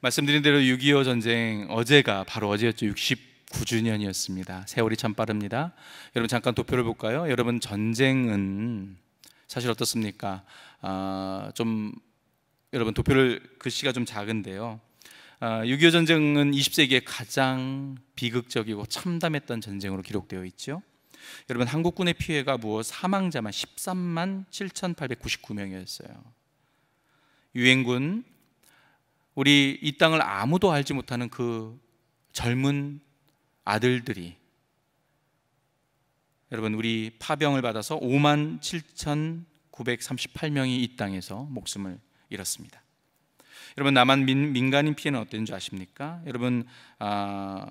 말씀드린 대로 6.25 전쟁 어제가 바로 어제였죠. 69주년이었습니다. 세월이 참 빠릅니다. 여러분 잠깐 도표를 볼까요? 여러분 전쟁은 사실 어떻습니까? 여러분 도표를 글씨가 좀 작은데요. 6.25 전쟁은 20세기의 가장 비극적이고 참담했던 전쟁으로 기록되어 있죠. 여러분 한국군의 피해가 무엇 사망자만 13만 7,899명이었어요. 유엔군, 우리 이 땅을 아무도 알지 못하는 그 젊은 아들들이 여러분 우리 파병을 받아서 5만 7,938명이 이 땅에서 목숨을 잃었습니다. 여러분 남한 민간인 피해는 어땠는 줄 아십니까? 여러분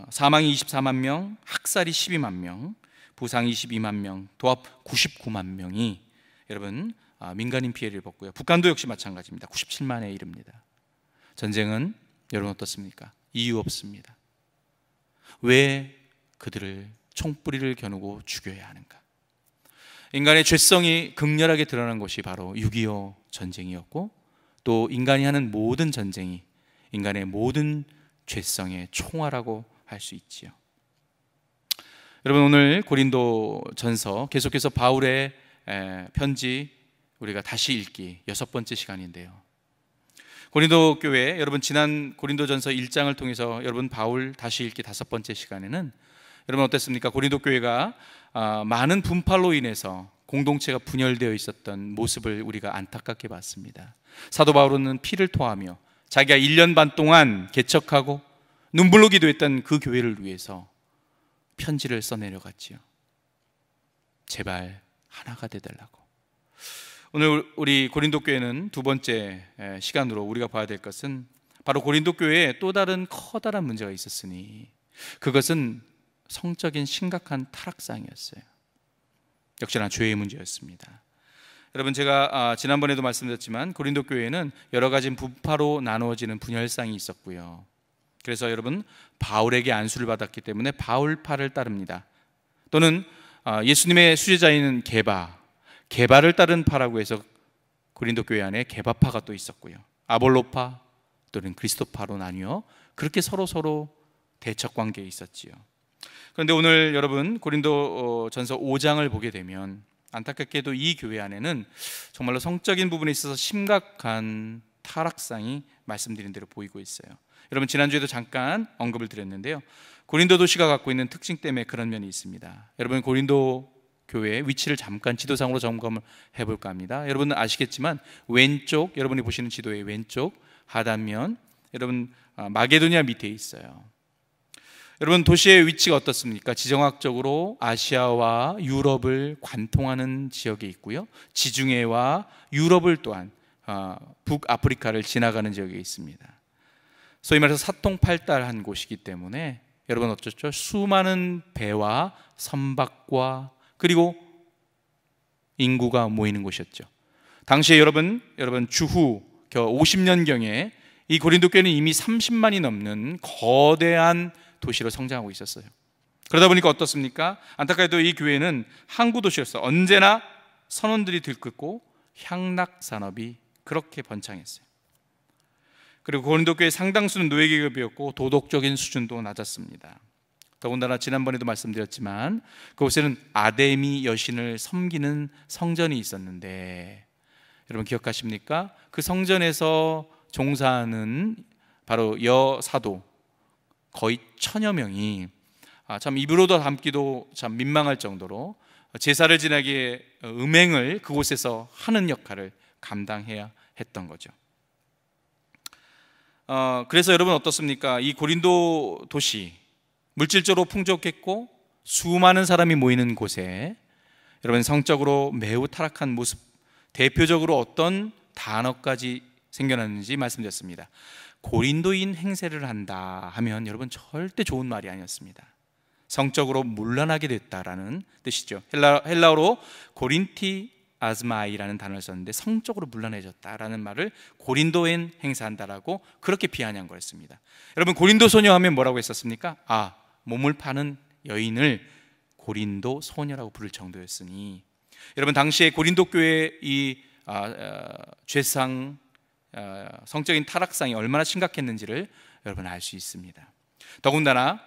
사망이 24만 명, 학살이 12만 명, 부상 22만 명, 도합 99만 명이 여러분 민간인 피해를 입었고요. 북한도 역시 마찬가지입니다. 97만에 이릅니다. 전쟁은 여러분 어떻습니까? 이유 없습니다. 왜 그들을 총뿌리를 겨누고 죽여야 하는가? 인간의 죄성이 극렬하게 드러난 것이 바로 6.25 전쟁이었고, 또 인간이 하는 모든 전쟁이 인간의 모든 죄성의 총화라고 할 수 있지요. 여러분 오늘 고린도 전서 계속해서 바울의 편지 우리가 다시 읽기 6번째 시간인데요. 고린도 교회, 여러분 지난 고린도 전서 1장을 통해서 여러분 바울 다시 읽기 5번째 시간에는 여러분 어땠습니까? 고린도 교회가 많은 분파로 인해서 공동체가 분열되어 있었던 모습을 우리가 안타깝게 봤습니다. 사도 바울은 피를 토하며 자기가 1년 반 동안 개척하고 눈물로 기도했던 그 교회를 위해서 편지를 써내려갔지요. 제발 하나가 되달라고. 오늘 우리 고린도 교회는 두 번째 시간으로 우리가 봐야 될 것은 바로 고린도 교회에 또 다른 커다란 문제가 있었으니 그것은 성적인 심각한 타락상이었어요. 역시나 죄의 문제였습니다. 여러분 제가 지난번에도 말씀드렸지만 고린도 교회는 여러 가지 분파로 나누어지는 분열상이 있었고요. 그래서 여러분 바울에게 안수를 받았기 때문에 바울파를 따릅니다. 또는 예수님의 수제자인 게바를 따른 파라고 해서 고린도 교회 안에 게바파가 또 있었고요. 아볼로파 또는 그리스도파로 나뉘어 그렇게 서로 대척 관계에 있었지요. 그런데 오늘 여러분 고린도 전서 5장을 보게 되면 안타깝게도 이 교회 안에는 정말로 성적인 부분에 있어서 심각한 타락상이 말씀드린 대로 보이고 있어요. 여러분 지난주에도 잠깐 언급을 드렸는데요. 고린도 도시가 갖고 있는 특징 때문에 그런 면이 있습니다. 여러분 고린도 교회의 위치를 잠깐 지도상으로 점검을 해볼까 합니다. 여러분은 아시겠지만 왼쪽, 여러분이 보시는 지도의 왼쪽 하단면, 여러분 마게도니아 밑에 있어요. 여러분 도시의 위치가 어떻습니까? 지정학적으로 아시아와 유럽을 관통하는 지역에 있고요. 지중해와 유럽을 또한 북아프리카를 지나가는 지역에 있습니다. 소위 말해서 사통팔달한 곳이기 때문에 여러분 어쩌죠? 수많은 배와 선박과 그리고 인구가 모이는 곳이었죠. 당시에 여러분 주후 50년경에 이 고린도 교회는 이미 30만이 넘는 거대한 도시로 성장하고 있었어요. 그러다 보니까 어떻습니까? 안타깝게도 이 교회는 항구 도시였어요. 언제나 선원들이 들끓고 향락 산업이 그렇게 번창했어요. 그리고 고린도 교회 상당수는 노예계급이었고 도덕적인 수준도 낮았습니다. 더군다나 지난번에도 말씀드렸지만 그곳에는 아데미 여신을 섬기는 성전이 있었는데 여러분 기억하십니까? 그 성전에서 종사하는 바로 여사도 거의 1000여 명이 참 입으로도 담기도 참 민망할 정도로 제사를 지내기에 음행을 그곳에서 하는 역할을 감당해야 했던 거죠. 그래서 여러분 어떻습니까? 이 고린도 도시 물질적으로 풍족했고 수많은 사람이 모이는 곳에 여러분 성적으로 매우 타락한 모습, 대표적으로 어떤 단어까지 생겨났는지 말씀드렸습니다. 고린도인 행세를 한다 하면 여러분 절대 좋은 말이 아니었습니다. 성적으로 문란하게 됐다라는 뜻이죠. 헬라어로 고린티 아즈마이라는 단어를 썼는데 성적으로 문란해졌다라는 말을 고린도인 행사한다라고 그렇게 비아냥 거였습니다. 여러분 고린도 소녀 하면 뭐라고 했었습니까? 몸을 파는 여인을 고린도 소녀라고 부를 정도였으니 여러분 당시에 고린도 교회의 이 죄상 성적인 타락상이 얼마나 심각했는지를 여러분 알 수 있습니다. 더군다나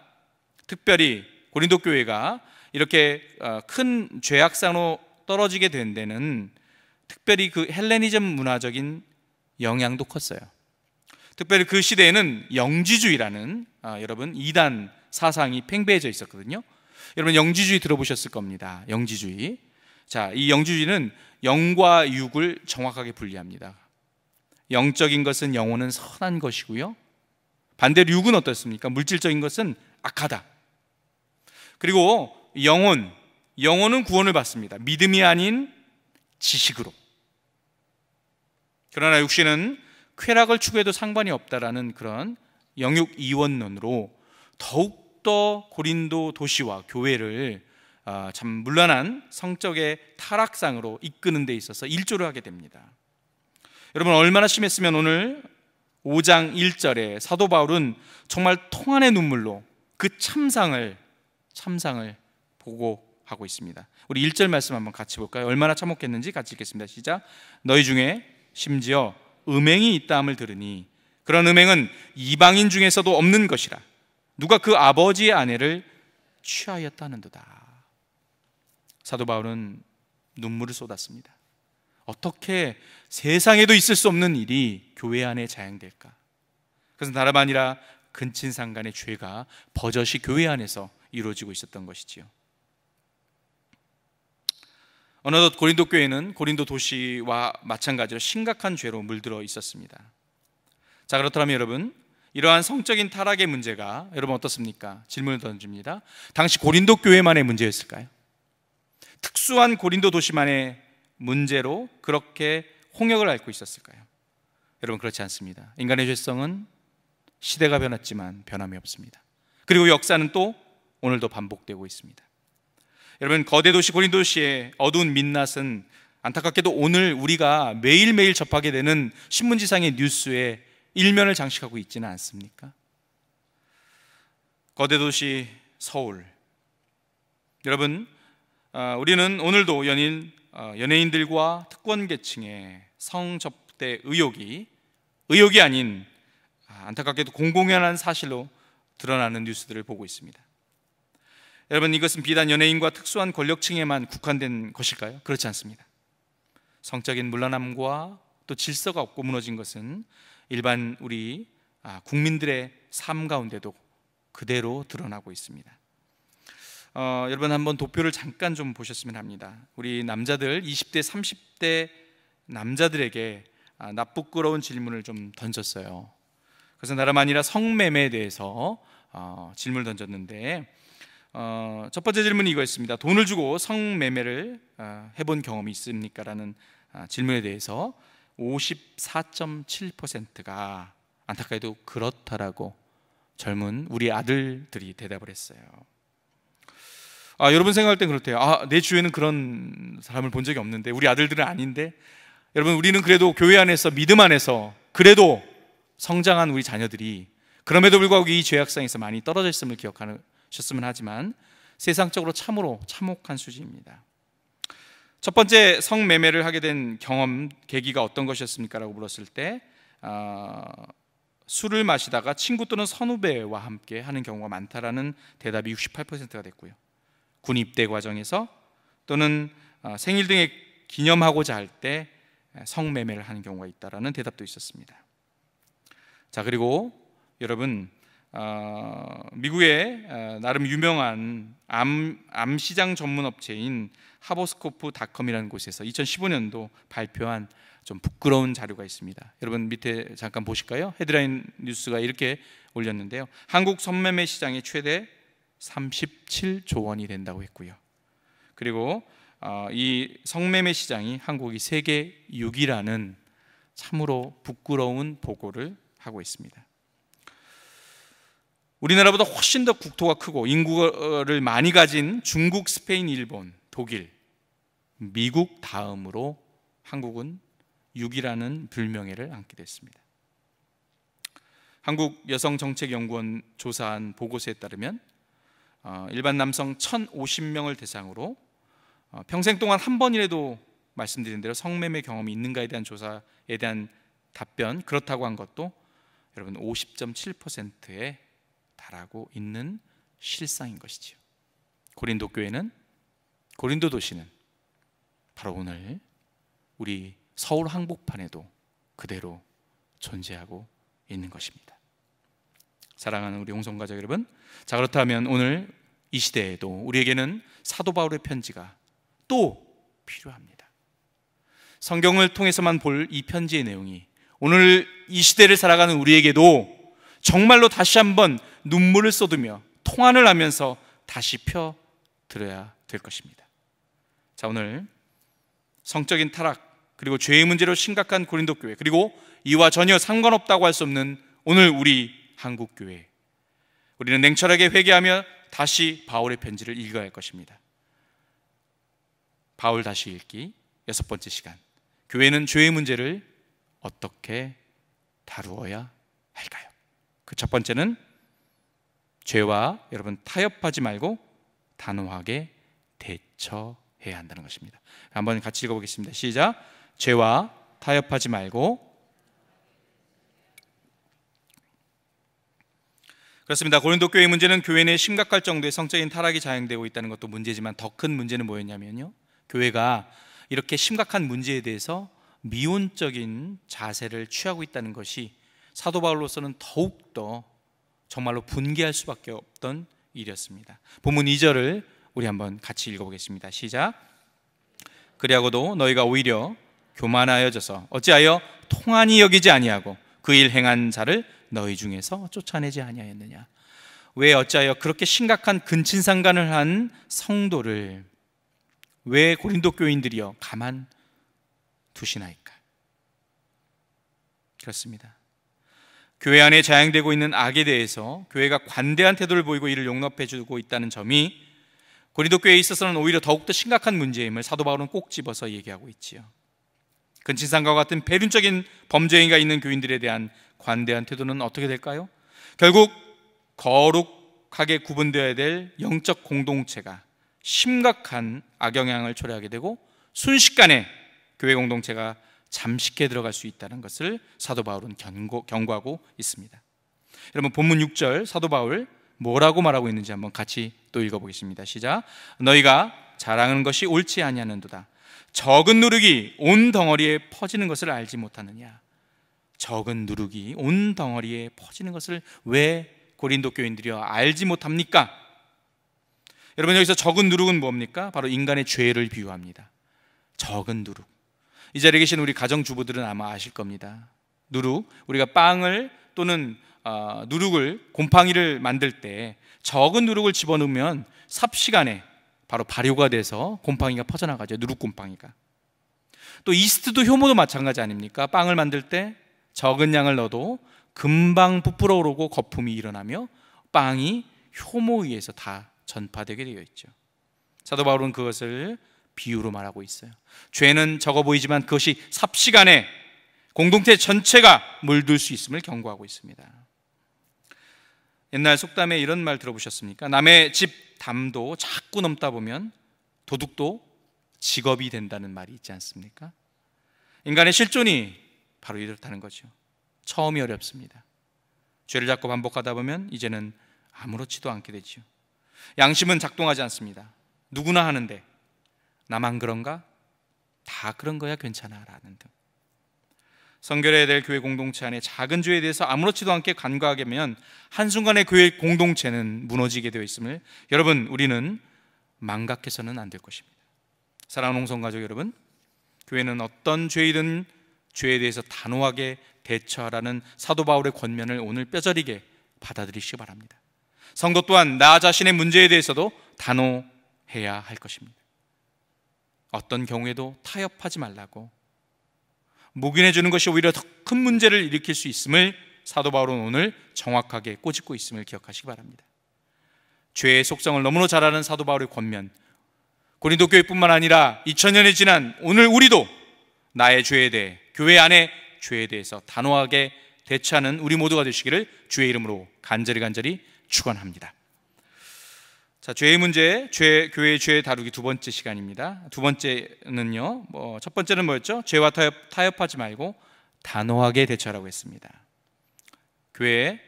특별히 고린도 교회가 이렇게 큰 죄악상으로 떨어지게 된 데는 특별히 그 헬레니즘 문화적인 영향도 컸어요. 특별히 그 시대에는 영지주의라는 여러분 이단 사상이 팽배해져 있었거든요. 여러분 영지주의 들어보셨을 겁니다. 영지주의. 자, 이 영지주의는 영과 육을 정확하게 분리합니다. 영적인 것은 영혼은 선한 것이고요, 반대로 육은 어떻습니까? 물질적인 것은 악하다. 그리고 영혼은 구원을 받습니다. 믿음이 아닌 지식으로. 그러나 육신은 쾌락을 추구해도 상관이 없다라는 그런 영육 이원론으로 더욱더 고린도 도시와 교회를 참 문란한 성적의 타락상으로 이끄는 데 있어서 일조를 하게 됩니다. 여러분 얼마나 심했으면 오늘 5장 1절에 사도 바울은 정말 통한의 눈물로 그 참상을 보고하고 있습니다. 우리 1절 말씀 한번 같이 볼까요? 얼마나 참혹했는지 같이 읽겠습니다. 시작. 너희 중에 심지어 음행이 있다함을 들으니 그런 음행은 이방인 중에서도 없는 것이라. 누가 그 아버지의 아내를 취하였다는도다. 사도 바울은 눈물을 쏟았습니다. 어떻게 세상에도 있을 수 없는 일이 교회 안에 자행될까? 그것은 다름 아니라 근친상간의 죄가 버젓이 교회 안에서 이루어지고 있었던 것이지요. 어느덧 고린도 교회는 고린도 도시와 마찬가지로 심각한 죄로 물들어 있었습니다. 자, 그렇다면 여러분, 이러한 성적인 타락의 문제가 여러분 어떻습니까? 질문을 던집니다. 당시 고린도 교회만의 문제였을까요? 특수한 고린도 도시만의 문제로 그렇게 홍역을 앓고 있었을까요? 여러분 그렇지 않습니다. 인간의 죄성은 시대가 변했지만 변함이 없습니다. 그리고 역사는 또 오늘도 반복되고 있습니다. 여러분 거대 도시 고린도 도시의 어두운 민낯은 안타깝게도 오늘 우리가 매일매일 접하게 되는 신문지상의 뉴스에 일면을 장식하고 있지는 않습니까? 거대 도시 서울. 여러분 우리는 오늘도 연예인들과 특권 계층의 성접대 의혹이 아닌 안타깝게도 공공연한 사실로 드러나는 뉴스들을 보고 있습니다. 여러분 이것은 비단 연예인과 특수한 권력층에만 국한된 것일까요? 그렇지 않습니다. 성적인 문란함과 또 질서가 없고 무너진 것은 일반 우리 국민들의 삶 가운데도 그대로 드러나고 있습니다. 여러분 한번 도표를 잠깐 좀 보셨으면 합니다. 우리 남자들 20대 30대 남자들에게 나쁘끄러운 질문을 좀 던졌어요. 그래서 나름 아니라 성매매에 대해서 질문을 던졌는데 첫 번째 질문이 이거였습니다. 돈을 주고 성매매를 해본 경험이 있습니까? 라는 질문에 대해서 54.7%가 안타깝게도 그렇다라고 젊은 우리 아들들이 대답을 했어요. 여러분 생각할 땐 그렇대요. 내 주위에는 그런 사람을 본 적이 없는데, 우리 아들들은 아닌데. 여러분 우리는 그래도 교회 안에서 믿음 안에서 그래도 성장한 우리 자녀들이 그럼에도 불구하고 이 죄악상에서 많이 떨어져 있음을 기억하셨으면 하지만 세상적으로 참으로 참혹한 수지입니다. 첫 번째 성매매를 하게 된 경험 계기가 어떤 것이었습니까? 라고 물었을 때 술을 마시다가 친구 또는 선후배와 함께 하는 경우가 많다라는 대답이 68%가 됐고요. 군 입대 과정에서 또는 생일 등에 기념하고자 할 때 성매매를 하는 경우가 있다라는 대답도 있었습니다. 자, 그리고 여러분 미국의 나름 유명한 암시장 전문 업체인 하버스코프닷컴이라는 곳에서 2015년도 발표한 좀 부끄러운 자료가 있습니다. 여러분 밑에 잠깐 보실까요? 헤드라인 뉴스가 이렇게 올렸는데요. 한국 성매매 시장의 최대 37조 원이 된다고 했고요. 그리고 이 성매매 시장이 한국이 세계 6위라는 참으로 부끄러운 보고를 하고 있습니다. 우리나라보다 훨씬 더 국토가 크고 인구를 많이 가진 중국, 스페인, 일본, 독일, 미국 다음으로 한국은 6위라는 불명예를 안게 됐습니다. 한국여성정책연구원 조사한 보고서에 따르면 일반 남성 1,050명을 대상으로 평생 동안 한 번이라도 말씀드린 대로 성매매 경험이 있는가에 대한 조사에 대한 답변 그렇다고 한 것도 여러분 50.7%에 달하고 있는 실상인 것이지요. 고린도 교회는, 고린도 도시는 바로 오늘 우리 서울 한복판에도 그대로 존재하고 있는 것입니다. 사랑하는 우리 홍성가족 여러분, 자, 그렇다면 오늘 이 시대에도 우리에게는 사도 바울의 편지가 또 필요합니다. 성경을 통해서만 볼 이 편지의 내용이 오늘 이 시대를 살아가는 우리에게도 정말로 다시 한번 눈물을 쏟으며 통환을 하면서 다시 펴들어야 될 것입니다. 자, 오늘 성적인 타락 그리고 죄의 문제로 심각한 고린도 교회, 그리고 이와 전혀 상관없다고 할 수 없는 오늘 우리 한국 교회, 우리는 냉철하게 회개하며 다시 바울의 편지를 읽어야 할 것입니다. 바울 다시 읽기 6번째 시간, 교회는 죄의 문제를 어떻게 다루어야 할까요? 그 첫 번째는 죄와 여러분 타협하지 말고 단호하게 대처해야 한다는 것입니다. 한번 같이 읽어보겠습니다. 시작. 죄와 타협하지 말고. 그렇습니다. 고린도 교회의 문제는 교회 내 심각할 정도의 성적인 타락이 자행되고 있다는 것도 문제지만 더 큰 문제는 뭐였냐면요, 교회가 이렇게 심각한 문제에 대해서 미온적인 자세를 취하고 있다는 것이 사도 바울로서는 더욱더 정말로 분개할 수밖에 없던 일이었습니다. 본문 2절을 우리 한번 같이 읽어보겠습니다. 시작. 그리하고도 너희가 오히려 교만하여져서 어찌하여 통한이 여기지 아니하고 그 일 행한 자를 너희 중에서 쫓아내지 아니하였느냐. 왜 어찌하여 그렇게 심각한 근친상간을 한 성도를 왜 고린도 교인들이여 가만 두시나이까. 그렇습니다. 교회 안에 자행되고 있는 악에 대해서 교회가 관대한 태도를 보이고 이를 용납해 주고 있다는 점이 고린도 교회에 있어서는 오히려 더욱더 심각한 문제임을 사도 바울은 꼭 집어서 얘기하고 있지요. 근친상간과 같은 배륜적인 범죄 행위가 있는 교인들에 대한 관대한 태도는 어떻게 될까요? 결국 거룩하게 구분되어야 될 영적 공동체가 심각한 악영향을 초래하게 되고 순식간에 교회 공동체가 잠식해 들어갈 수 있다는 것을 사도 바울은 경고하고 있습니다. 여러분, 본문 6절 사도 바울 뭐라고 말하고 있는지 한번 같이 또 읽어보겠습니다. 시작. 너희가 자랑하는 것이 옳지 아니하는도다. 적은 누룩이 온 덩어리에 퍼지는 것을 알지 못하느냐. 적은 누룩이 온 덩어리에 퍼지는 것을 왜 고린도 교인들이여 알지 못합니까? 여러분, 여기서 적은 누룩은 뭡니까? 바로 인간의 죄를 비유합니다. 적은 누룩. 이 자리에 계신 우리 가정주부들은 아마 아실 겁니다. 누룩, 우리가 빵을 또는 누룩을, 곰팡이를 만들 때 적은 누룩을 집어넣으면 삽시간에 바로 발효가 돼서 곰팡이가 퍼져나가죠. 누룩 곰팡이가. 또 이스트도 효모도 마찬가지 아닙니까? 빵을 만들 때 적은 양을 넣어도 금방 부풀어 오르고 거품이 일어나며 빵이 효모에 의해서 다 전파되게 되어 있죠. 사도 바울은 그것을 비유로 말하고 있어요. 죄는 적어 보이지만 그것이 삽시간에 공동체 전체가 물들 수 있음을 경고하고 있습니다. 옛날 속담에 이런 말 들어보셨습니까? 남의 집 담도 자꾸 넘다 보면 도둑도 직업이 된다는 말이 있지 않습니까? 인간의 실존이 바로 이렇다는 거죠. 처음이 어렵습니다. 죄를 자꾸 반복하다 보면 이제는 아무렇지도 않게 되죠. 양심은 작동하지 않습니다. 누구나 하는데 나만 그런가? 다 그런 거야 괜찮아 라는 등. 성결해야 될 교회 공동체 안에 작은 죄에 대해서 아무렇지도 않게 간과하게 되면 한순간에 교회 공동체는 무너지게 되어 있음을 여러분, 우리는 망각해서는 안 될 것입니다. 사랑하는 홍성가족 여러분, 교회는 어떤 죄이든 죄에 대해서 단호하게 대처하라는 사도 바울의 권면을 오늘 뼈저리게 받아들이시기 바랍니다. 성도 또한 나 자신의 문제에 대해서도 단호해야 할 것입니다. 어떤 경우에도 타협하지 말라고, 묵인해 주는 것이 오히려 더 큰 문제를 일으킬 수 있음을 사도 바울은 오늘 정확하게 꼬집고 있음을 기억하시기 바랍니다. 죄의 속성을 너무나 잘 아는 사도 바울의 권면, 고린도 교회뿐만 아니라 2000년이 지난 오늘 우리도 나의 죄에 대해, 교회 안의 죄에 대해서 단호하게 대처하는 우리 모두가 되시기를 주의 이름으로 간절히 축원합니다. 자, 죄의 문제, 교회의 죄 다루기 두 번째 시간입니다. 두 번째는요, 첫 번째는 뭐였죠? 죄와 타협하지 말고 단호하게 대처하라고 했습니다. 교회의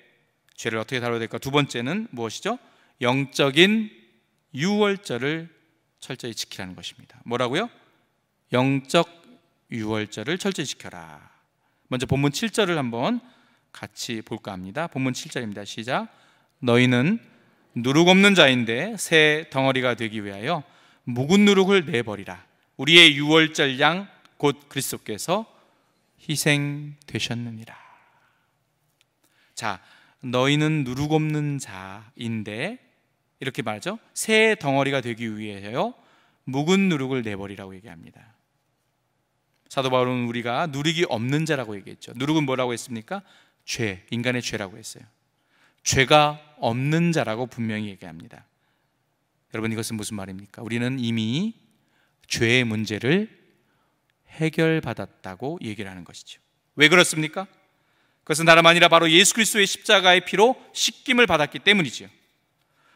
죄를 어떻게 다뤄야 될까? 두 번째는 무엇이죠? 영적인 유월절을 철저히 지키라는 것입니다. 뭐라고요? 영적 유월절을 철저히 지켜라. 먼저 본문 7절을 한번 같이 볼까 합니다. 본문 7절입니다. 시작. 너희는 누룩 없는 자인데 새 덩어리가 되기 위하여 묵은 누룩을 내버리라. 우리의 유월절 양 곧 그리스도께서 희생되셨느니라. 자, 너희는 누룩 없는 자인데 이렇게 말하죠. 새 덩어리가 되기 위하여 묵은 누룩을 내버리라고 얘기합니다. 사도 바울은 우리가 누룩이 없는 자라고 얘기했죠. 누룩은 뭐라고 했습니까? 죄, 인간의 죄라고 했어요. 죄가 없는 자라고 분명히 얘기합니다. 여러분, 이것은 무슨 말입니까? 우리는 이미 죄의 문제를 해결받았다고 얘기를 하는 것이죠. 왜 그렇습니까? 그것은 다름 아니라 바로 예수 그리스도의 십자가의 피로 씻김을 받았기 때문이지요.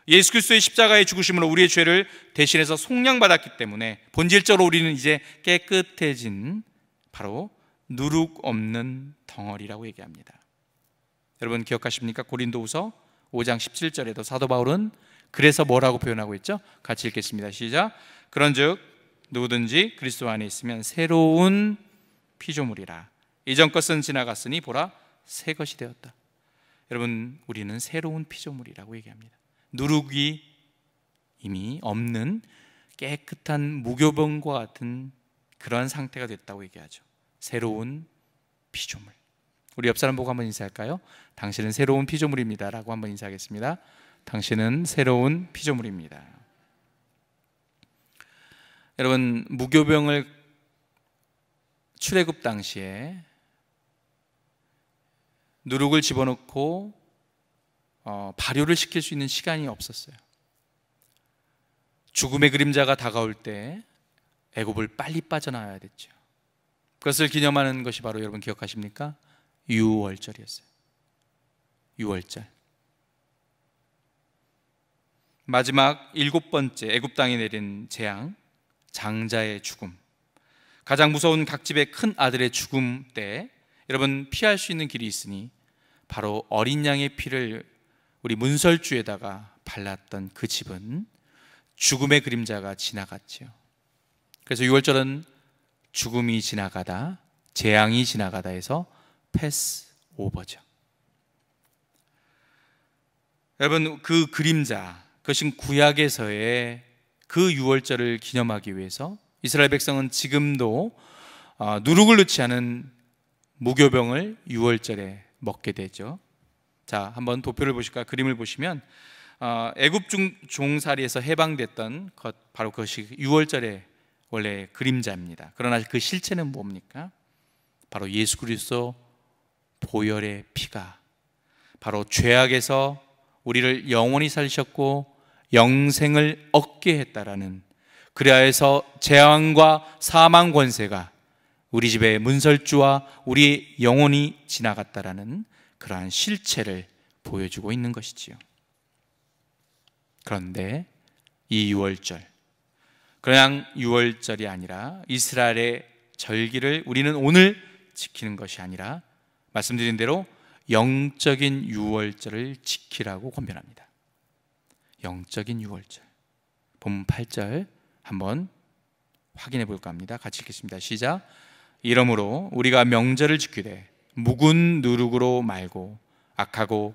예수 그리스도의 십자가의 죽으심으로 우리의 죄를 대신해서 속량받았기 때문에 본질적으로 우리는 이제 깨끗해진 바로 누룩 없는 덩어리라고 얘기합니다. 여러분 기억하십니까? 고린도후서 5장 17절에도 사도 바울은 그래서 뭐라고 표현하고 있죠? 같이 읽겠습니다. 시작. 그런즉 누구든지 그리스도 안에 있으면 새로운 피조물이라. 이전 것은 지나갔으니 보라 새 것이 되었다. 여러분, 우리는 새로운 피조물이라고 얘기합니다. 누룩이 이미 없는 깨끗한 무교병과 같은 그러한 상태가 됐다고 얘기하죠. 새로운 피조물. 우리 옆 사람 보고 한번 인사할까요? 당신은 새로운 피조물입니다 라고 한번 인사하겠습니다. 당신은 새로운 피조물입니다. 여러분, 무교병을 출애굽 당시에 누룩을 집어넣고 발효를 시킬 수 있는 시간이 없었어요. 죽음의 그림자가 다가올 때 애굽을 빨리 빠져나와야 됐죠. 그것을 기념하는 것이 바로 여러분 기억하십니까? 유월절이었어요. 유월절. 마지막 7번째 애굽 땅에 내린 재앙, 장자의 죽음, 가장 무서운 각집의 큰 아들의 죽음 때 여러분 피할 수 있는 길이 있으니 바로 어린 양의 피를 우리 문설주에다가 발랐던 그 집은 죽음의 그림자가 지나갔지요. 그래서 6월절은 죽음이 지나가다, 재앙이 지나가다 해서 패스 오버죠. 여러분, 그 그림자, 그것은 구약에서의 그 6월절을 기념하기 위해서 이스라엘 백성은 지금도 누룩을 넣지 않은 무교병을 6월절에 먹게 되죠. 자, 한번 도표를 보실까요? 그림을 보시면 애굽 종살이에서 해방됐던 것, 바로 그것이 6월절의 원래 그림자입니다. 그러나 그 실체는 뭡니까? 바로 예수 그리스도 보혈의 피가 바로 죄악에서 우리를 영원히 살리셨고 영생을 얻게 했다라는, 그리하여서 재앙과 사망 권세가 우리 집의 문설주와 우리 영혼이 지나갔다라는 그러한 실체를 보여주고 있는 것이지요. 그런데 이 6월절, 그냥 6월절이 아니라 이스라엘의 절기를 우리는 오늘 지키는 것이 아니라 말씀드린 대로 영적인 6월절을 지키라고 권면합니다. 영적인 6월절. 본문 8절 한번 확인해 볼까 합니다. 같이 읽겠습니다. 시작. 이러므로 우리가 명절을 지키되 묵은 누룩으로 말고 악하고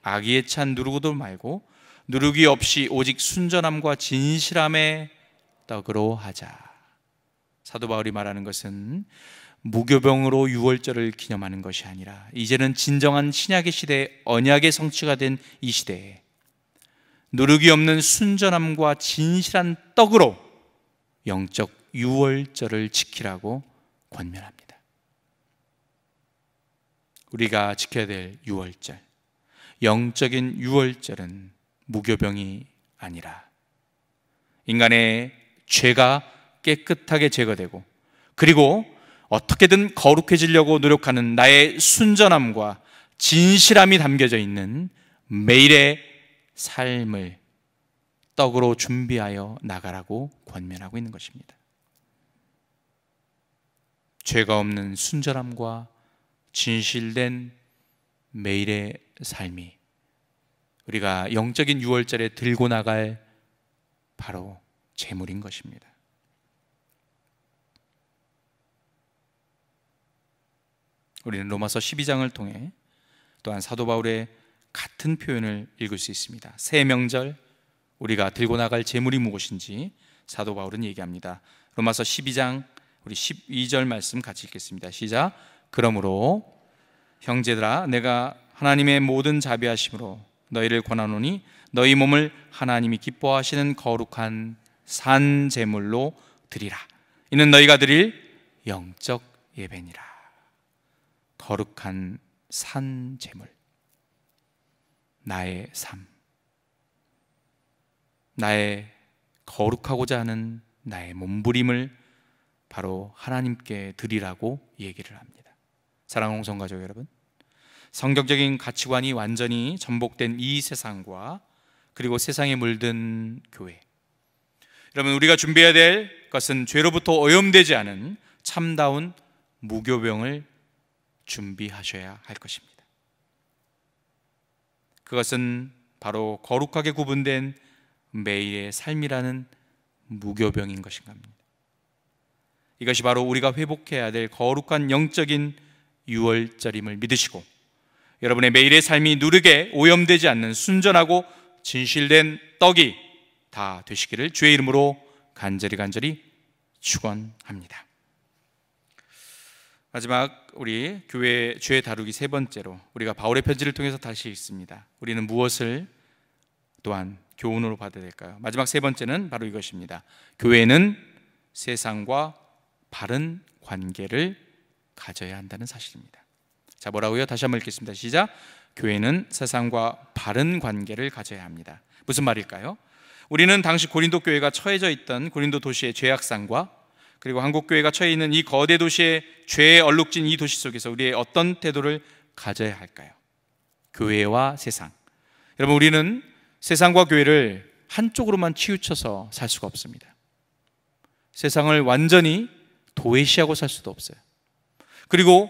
악의에 찬 누룩으로 말고 누룩이 없이 오직 순전함과 진실함의 떡으로 하자. 사도 바울이 말하는 것은 무교병으로 6월절을 기념하는 것이 아니라 이제는 진정한 신약의 시대에 언약의 성취가 된 이 시대에 누룩이 없는 순전함과 진실한 떡으로 영적 6월절을 지키라고 권면합니다. 우리가 지켜야 될 6월절, 영적인 6월절은 무교병이 아니라 인간의 죄가 깨끗하게 제거되고 그리고 어떻게든 거룩해지려고 노력하는 나의 순전함과 진실함이 담겨져 있는 매일의 삶을 떡으로 준비하여 나가라고 권면하고 있는 것입니다. 죄가 없는 순전함과 진실된 매일의 삶이 우리가 영적인 유월절에 들고 나갈 바로 제물인 것입니다. 우리는 로마서 12장을 통해 또한 사도 바울의 같은 표현을 읽을 수 있습니다. 새 명절 우리가 들고 나갈 제물이 무엇인지 사도 바울은 얘기합니다. 로마서 12장 우리 12절 말씀 같이 읽겠습니다. 시작. 그러므로 형제들아 내가 하나님의 모든 자비하심으로 너희를 권하노니 너희 몸을 하나님이 기뻐하시는 거룩한 산 제물로 드리라. 이는 너희가 드릴 영적 예배니라. 거룩한 산 제물, 나의 삶, 나의 거룩하고자 하는 나의 몸부림을 바로 하나님께 드리라고 얘기를 합니다. 사랑하는 홍성가족 여러분, 성경적인 가치관이 완전히 전복된 이 세상과 그리고 세상에 물든 교회, 여러분 우리가 준비해야 될 것은 죄로부터 오염되지 않은 참다운 무교병을 준비하셔야 할 것입니다. 그것은 바로 거룩하게 구분된 매일의 삶이라는 무교병인 것인 겁니다. 이것이 바로 우리가 회복해야 될 거룩한 영적인 유월절임을 믿으시고 여러분의 매일의 삶이 누르게 오염되지 않는 순전하고 진실된 떡이 다 되시기를 주의 이름으로 간절히 축원합니다. 마지막 우리 교회 죄 다루기 세 번째로 우리가 바울의 편지를 통해서 다시 읽습니다. 우리는 무엇을 또한 교훈으로 받아야 될까요? 마지막 세 번째는 바로 이것입니다. 교회는 세상과 바른 관계를 가져야 한다는 사실입니다. 자, 뭐라고요? 다시 한번 읽겠습니다. 시작. 교회는 세상과 바른 관계를 가져야 합니다. 무슨 말일까요? 우리는 당시 고린도 교회가 처해져 있던 고린도 도시의 죄악상과 그리고 한국 교회가 처해 있는 이 거대 도시의 죄에 얼룩진 이 도시 속에서 우리의 어떤 태도를 가져야 할까요? 교회와 세상. 여러분 우리는 세상과 교회를 한쪽으로만 치우쳐서 살 수가 없습니다. 세상을 완전히 도외시하고 살 수도 없어요. 그리고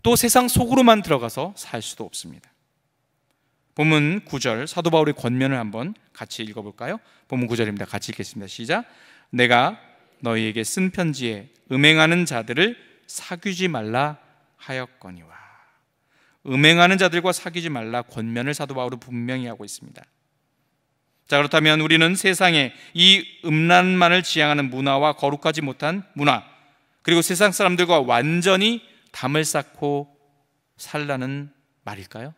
또 세상 속으로만 들어가서 살 수도 없습니다. 본문 9절 사도 바울의 권면을 한번 같이 읽어볼까요? 본문 9절입니다. 같이 읽겠습니다. 시작. 내가 너희에게 쓴 편지에 음행하는 자들을 사귀지 말라 하였거니와. 음행하는 자들과 사귀지 말라 권면을 사도 바울은 분명히 하고 있습니다. 자, 그렇다면 우리는 세상에 이 음란만을 지향하는 문화와 거룩하지 못한 문화 그리고 세상 사람들과 완전히 담을 쌓고 살라는 말일까요?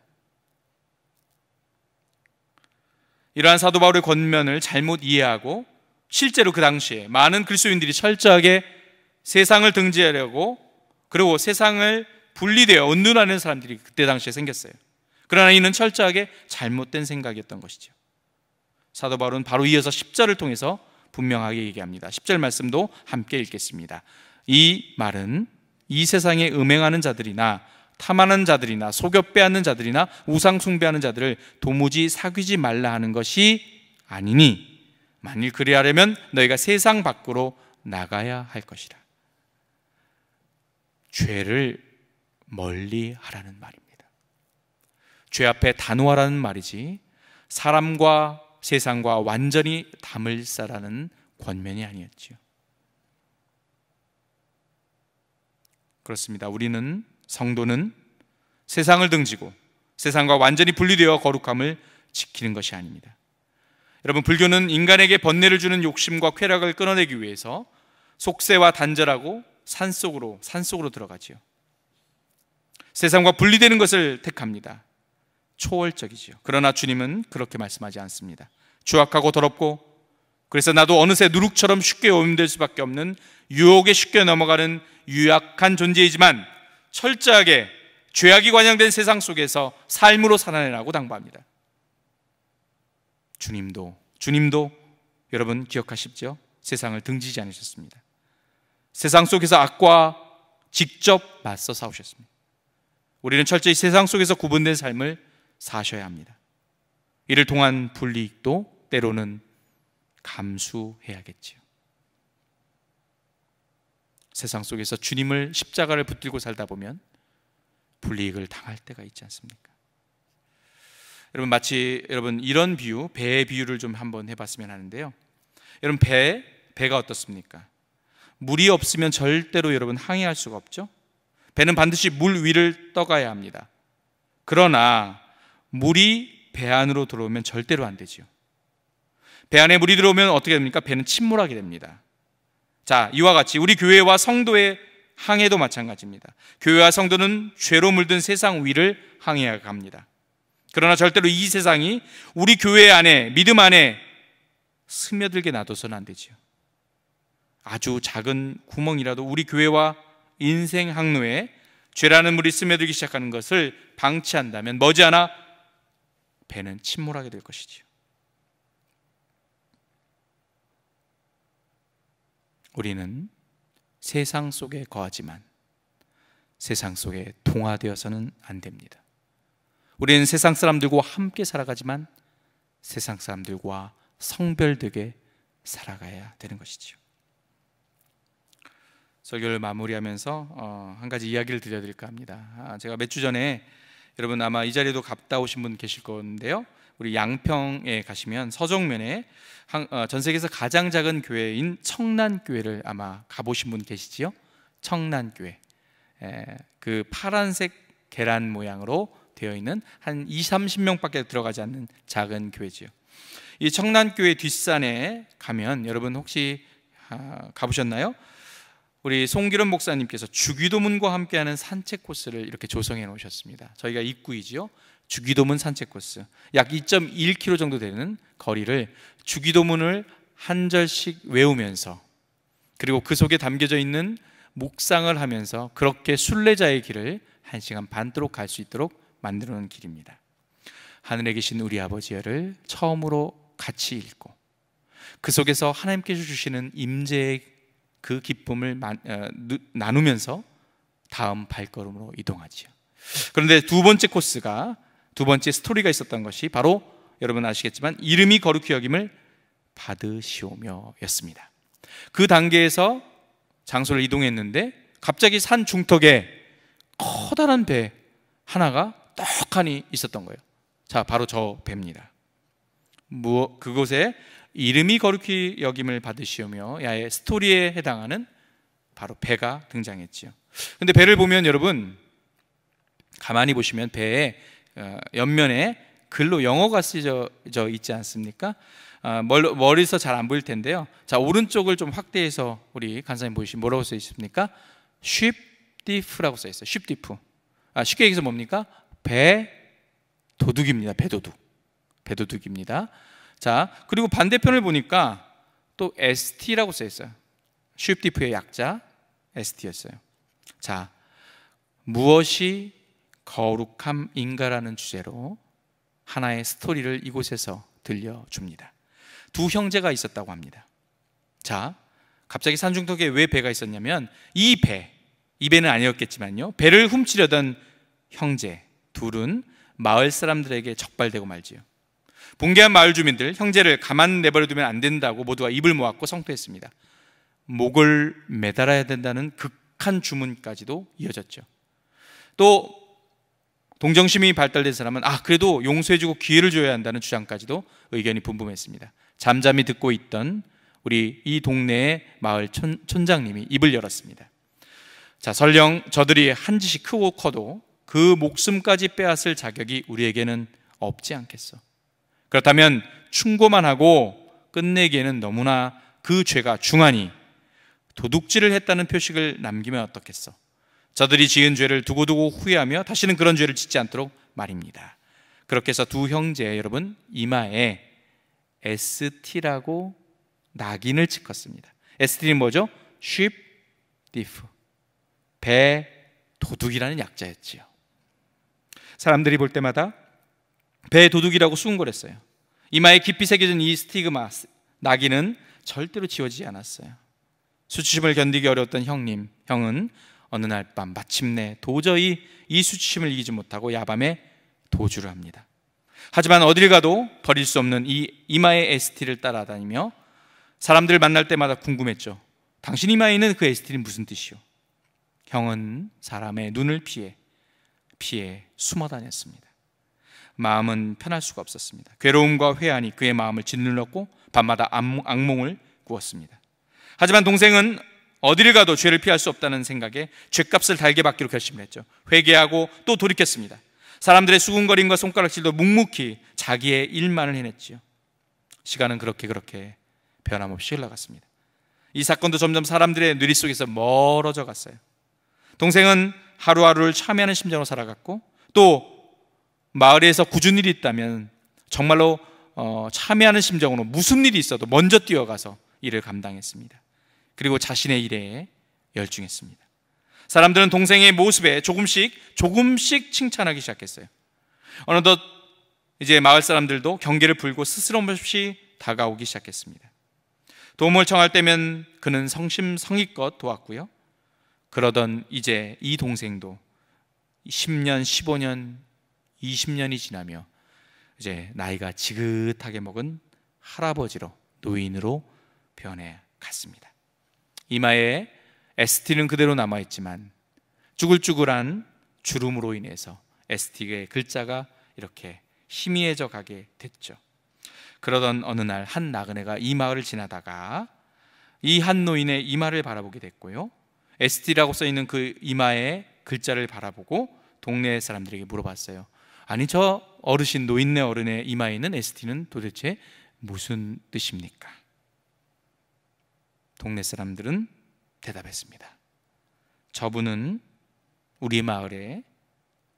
이러한 사도 바울의 권면을 잘못 이해하고 실제로 그 당시에 많은 그리스도인들이 철저하게 세상을 등지하려고 그리고 세상을 분리되어 은둔하는 사람들이 그때 당시에 생겼어요. 그러나 이는 철저하게 잘못된 생각이었던 것이죠. 사도 바울은 바로 이어서 10절을 통해서 분명하게 얘기합니다. 10절 말씀도 함께 읽겠습니다. 이 말은 이 세상에 음행하는 자들이나 탐하는 자들이나 속여 빼앗는 자들이나 우상 숭배하는 자들을 도무지 사귀지 말라 하는 것이 아니니 만일 그리하려면 너희가 세상 밖으로 나가야 할 것이라. 죄를 멀리 하라는 말입니다. 죄 앞에 단호하라는 말이지 사람과 세상과 완전히 담을 쌓라는 권면이 아니었지요. 그렇습니다. 우리는 성도는 세상을 등지고 세상과 완전히 분리되어 거룩함을 지키는 것이 아닙니다. 여러분 불교는 인간에게 번뇌를 주는 욕심과 쾌락을 끊어내기 위해서 속세와 단절하고 산속으로 들어가지요. 세상과 분리되는 것을 택합니다. 초월적이지요. 그러나 주님은 그렇게 말씀하지 않습니다. 추악하고 더럽고 그래서 나도 어느새 누룩처럼 쉽게 오염될 수밖에 없는 유혹에 쉽게 넘어가는 유약한 존재이지만 철저하게 죄악이 관영된 세상 속에서 삶으로 살아내라고 당부합니다. 주님도 여러분 기억하십시오. 세상을 등지지 않으셨습니다. 세상 속에서 악과 직접 맞서 싸우셨습니다. 우리는 철저히 세상 속에서 구분된 삶을 사셔야 합니다. 이를 통한 불이익도 때로는 감수해야겠지요. 세상 속에서 주님을 십자가를 붙들고 살다 보면 불이익을 당할 때가 있지 않습니까? 여러분, 마치 이런 비유, 배의 비유를 좀 한번 해봤으면 하는데요. 여러분, 배가 어떻습니까? 물이 없으면 절대로 여러분 항해할 수가 없죠. 배는 반드시 물 위를 떠가야 합니다. 그러나 물이 배 안으로 들어오면 절대로 안 되지요. 배 안에 물이 들어오면 어떻게 됩니까? 배는 침몰하게 됩니다. 자, 이와 같이 우리 교회와 성도의 항해도 마찬가지입니다. 교회와 성도는 죄로 물든 세상 위를 항해해 갑니다. 그러나 절대로 이 세상이 우리 교회 안에, 믿음 안에 스며들게 놔둬서는 안 되지요. 아주 작은 구멍이라도 우리 교회와 인생 항로에 죄라는 물이 스며들기 시작하는 것을 방치한다면 머지않아 배는 침몰하게 될 것이지요. 우리는 세상 속에 거하지만 세상 속에 동화되어서는 안 됩니다. 우리는 세상 사람들과 함께 살아가지만 세상 사람들과 성별되게 살아가야 되는 것이지요. 설교를 마무리하면서 한 가지 이야기를 들려드릴까 합니다. 제가 몇 주 전에, 여러분 아마 이 자리에도 갔다 오신 분 계실 건데요, 우리 양평에 가시면 서정면에 전 세계에서 가장 작은 교회인 청란교회를 아마 가보신 분 계시지요? 청란교회. 그 파란색 계란 모양으로 되어 있는 한 20-30명밖에 들어가지 않는 작은 교회지요. 이 청란교회 뒷산에 가면 여러분 혹시 가보셨나요? 우리 송기름 목사님께서 주기도문과 함께하는 산책 코스를 이렇게 조성해 놓으셨습니다. 저희가 입구이지요. 주기도문 산책 코스, 약 2.1km 정도 되는 거리를 주기도문을 한 절씩 외우면서, 그리고 그 속에 담겨져 있는 묵상을 하면서 그렇게 순례자의 길을 1시간 반 동안 갈 수 있도록 만들어 놓은 길입니다. 하늘에 계신 우리 아버지를 처음으로 같이 읽고 그 속에서 하나님께서 주시는 임재의 그 기쁨을 나누면서 다음 발걸음으로 이동하지요. 그런데 두 번째 코스가, 두 번째 스토리가 있었던 것이 바로 여러분 아시겠지만 이름이 거룩히 여김을 받으시오며 였습니다. 그 단계에서 장소를 이동했는데 갑자기 산 중턱에 커다란 배 하나가 떡하니 있었던 거예요. 자, 바로 저 배입니다. 그곳에 이름이 거룩히 여김을 받으시오며 야의 스토리에 해당하는 바로 배가 등장했지요. 근데 배를 보면 여러분 가만히 보시면 배의 옆면에 글로 영어가 쓰여져 있지 않습니까? 멀리서 잘 안 보일 텐데요. 자, 오른쪽을 좀 확대해서 우리 간사님 보시면 뭐라고 써 있습니까? 쉽디프라고 써 있어요. 쉽디프. 쉽게 얘기해서 뭡니까? 배 도둑입니다. 배도둑. 배도둑입니다. 자, 그리고 반대편을 보니까 또 ST라고 써 있어요. 쉽디프의 약자 ST였어요. 자, 무엇이 거룩함인가라는 주제로 하나의 스토리를 이곳에서 들려줍니다. 두 형제가 있었다고 합니다. 자, 갑자기 산중턱에 왜 배가 있었냐면 이 배는 아니었겠지만요, 배를 훔치려던 형제 둘은 마을 사람들에게 적발되고 말지요. 분개한 마을 주민들, 형제를 가만 내버려두면 안 된다고 모두가 입을 모았고 성토했습니다. 목을 매달아야 된다는 극한 주문까지도 이어졌죠. 또 동정심이 발달된 사람은 그래도 용서해주고 기회를 줘야 한다는 주장까지도 의견이 분분했습니다. 잠잠히 듣고 있던 우리 이 동네의 마을 촌장님이 입을 열었습니다. 자, 설령 저들이 한 짓이 크고 커도 그 목숨까지 빼앗을 자격이 우리에게는 없지 않겠어. 그렇다면 충고만 하고 끝내기에는 너무나 그 죄가 중하니 도둑질을 했다는 표식을 남기면 어떻겠어. 저들이 지은 죄를 두고두고 후회하며 다시는 그런 죄를 짓지 않도록 말입니다. 그렇게 해서 두 형제 여러분 이마에 ST라고 낙인을 찍었습니다. ST는 뭐죠? Sheep thief, 배 도둑이라는 약자였지요. 사람들이 볼 때마다 배 도둑이라고 수군거렸어요. 이마에 깊이 새겨진 이 스티그마, 낙인은 절대로 지워지지 않았어요. 수치심을 견디기 어려웠던 형은 어느 날 밤 마침내 도저히 이 수치심을 이기지 못하고 야밤에 도주를 합니다. 하지만 어딜 가도 버릴 수 없는 이 이마의 ST를 따라다니며 사람들을 만날 때마다 궁금했죠. 당신 이마에 있는 그 ST는 무슨 뜻이요? 형은 사람의 눈을 피해 피해 숨어 다녔습니다. 마음은 편할 수가 없었습니다. 괴로움과 회한이 그의 마음을 짓눌렀고 밤마다 악몽을 꾸었습니다. 하지만 동생은 어디를 가도 죄를 피할 수 없다는 생각에 죄값을 달게 받기로 결심을 했죠. 회개하고 또 돌이켰습니다. 사람들의 수군거림과 손가락질도 묵묵히 자기의 일만을 해냈지요. 시간은 그렇게 변함없이 흘러갔습니다. 이 사건도 점점 사람들의 뇌리 속에서 멀어져 갔어요. 동생은 하루하루를 참여하는 심정으로 살아갔고, 또 마을에서 굳은 일이 있다면 정말로 참여하는 심정으로 무슨 일이 있어도 먼저 뛰어가서 일을 감당했습니다. 그리고 자신의 일에 열중했습니다. 사람들은 동생의 모습에 조금씩 칭찬하기 시작했어요. 어느덧 이제 마을 사람들도 경계를 풀고 스스럼 없이 다가오기 시작했습니다. 도움을 청할 때면 그는 성심성의껏 도왔고요. 그러던 이제 이 동생도 10년, 15년, 20년이 지나며 이제 나이가 지긋하게 먹은 할아버지로, 노인으로 변해갔습니다. 이마에 에스티는 그대로 남아있지만 쭈글쭈글한 주름으로 인해서 에스티의 글자가 이렇게 희미해져 가게 됐죠. 그러던 어느 날 한 나그네가 이 마을을 지나다가 이 한 노인의 이마를 바라보게 됐고요, 에스티라고 써있는 그 이마의 글자를 바라보고 동네 사람들에게 물어봤어요. 아니, 저 어르신, 노인네 어른의 이마에 있는 에스티는 도대체 무슨 뜻입니까? 동네 사람들은 대답했습니다. 저분은 우리 마을의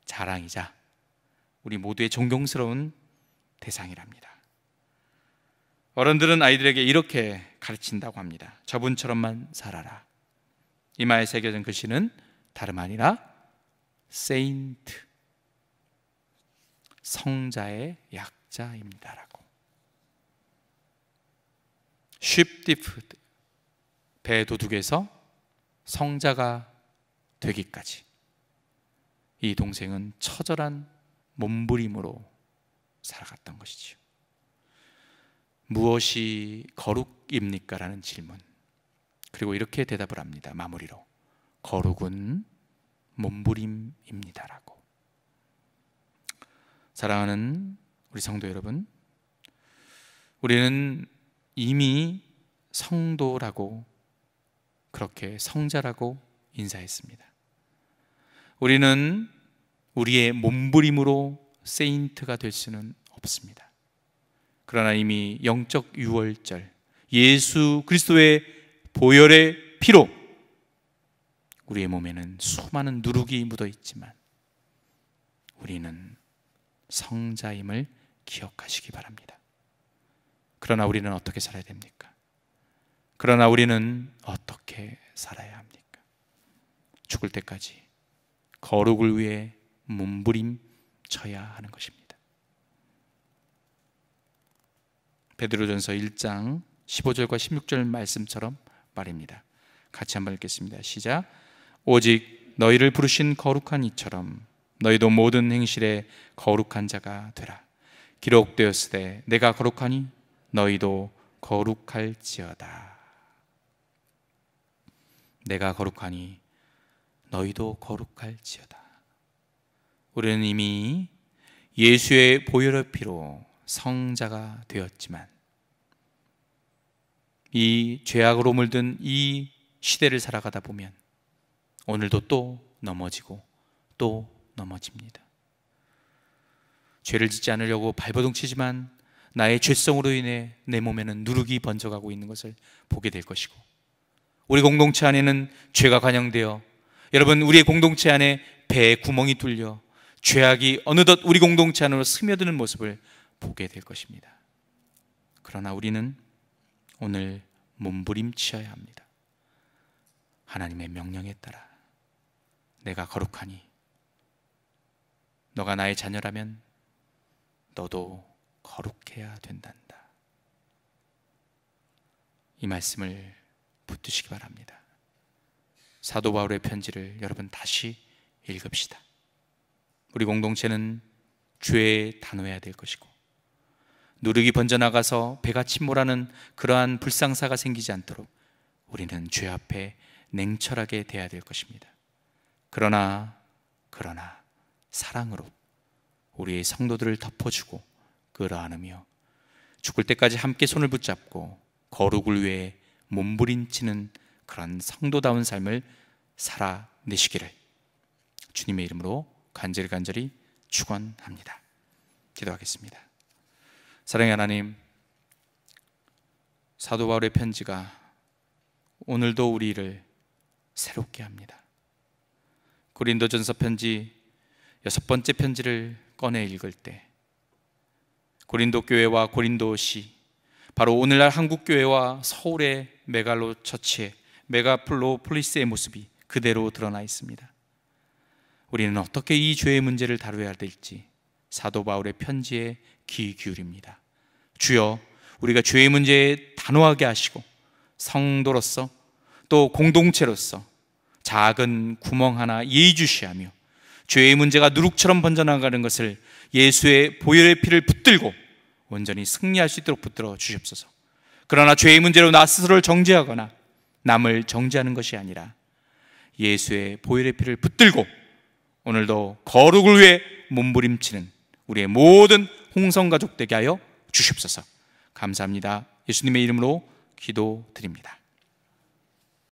자랑이자 우리 모두의 존경스러운 대상이랍니다. 어른들은 아이들에게 이렇게 가르친다고 합니다. 저분처럼만 살아라. 이마에 새겨진 글씨는 다름 아니라 세인트, 성자의 약자입니다라고. 쉽디프드, 배도둑에서 성자가 되기까지 이 동생은 처절한 몸부림으로 살아갔던 것이지요. 무엇이 거룩입니까? 라는 질문. 그리고 이렇게 대답을 합니다. 마무리로. 거룩은 몸부림입니다라고. 사랑하는 우리 성도 여러분, 우리는 이미 성도라고, 그렇게 성자라고 인사했습니다. 우리는 우리의 몸부림으로 세인트가 될 수는 없습니다. 그러나 이미 영적 유월절, 예수 그리스도의 보혈의 피로 우리의 몸에는 수많은 누룩이 묻어 있지만 우리는 성자임을 기억하시기 바랍니다. 그러나 우리는 어떻게 살아야 됩니까? 그러나 우리는 어떻게 살아야 합니까? 죽을 때까지 거룩을 위해 몸부림쳐야 하는 것입니다. 베드로전서 1장 15절과 16절 말씀처럼 말입니다. 같이 한번 읽겠습니다. 시작. 오직 너희를 부르신 거룩한 이처럼 너희도 모든 행실에 거룩한 자가 되라. 기록되었으되 내가 거룩하니 너희도 거룩할지어다. 내가 거룩하니 너희도 거룩할지어다. 우리는 이미 예수의 보혈의 피로 성자가 되었지만 이 죄악으로 물든 이 시대를 살아가다 보면 오늘도 또 넘어지고 또 넘어집니다. 죄를 짓지 않으려고 발버둥 치지만 나의 죄성으로 인해 내 몸에는 누룩이 번져가고 있는 것을 보게 될 것이고, 우리 공동체 안에는 죄가 관영되어, 여러분, 우리의 공동체 안에 배에 구멍이 뚫려 죄악이 어느덧 우리 공동체 안으로 스며드는 모습을 보게 될 것입니다. 그러나 우리는 오늘 몸부림치어야 합니다. 하나님의 명령에 따라 내가 거룩하니 너가 나의 자녀라면 너도 거룩해야 된단다. 이 말씀을 붙드시기 바랍니다. 사도 바울의 편지를 여러분 다시 읽읍시다. 우리 공동체는 죄에 단호해야 될 것이고, 누룩이 번져나가서 배가 침몰하는 그러한 불상사가 생기지 않도록 우리는 죄 앞에 냉철하게 대해야 될 것입니다. 그러나 사랑으로 우리의 성도들을 덮어주고 끌어안으며 죽을 때까지 함께 손을 붙잡고 거룩을 위해 몸부림치는 그런 성도다운 삶을 살아내시기를 주님의 이름으로 간절히 축원합니다. 기도하겠습니다. 사랑의 하나님, 사도 바울의 편지가 오늘도 우리를 새롭게 합니다. 고린도전서 편지 6번째 편지를 꺼내 읽을 때 고린도 교회와 고린도시, 바로 오늘날 한국 교회와 서울의 메갈로 처치의 메가폴로폴리스의 모습이 그대로 드러나 있습니다. 우리는 어떻게 이 죄의 문제를 다루어야 될지 사도 바울의 편지에 귀 기울입니다. 주여, 우리가 죄의 문제에 단호하게 하시고 성도로서 또 공동체로서 작은 구멍 하나 예의주시하며 죄의 문제가 누룩처럼 번져나가는 것을 예수의 보혈의 피를 붙들고 온전히 승리할 수 있도록 붙들어 주시옵소서. 그러나 죄의 문제로 나 스스로를 정죄하거나 남을 정죄하는 것이 아니라 예수의 보혈의 피를 붙들고 오늘도 거룩을 위해 몸부림치는 우리의 모든 홍성가족 되게 하여 주시옵소서. 감사합니다. 예수님의 이름으로 기도드립니다.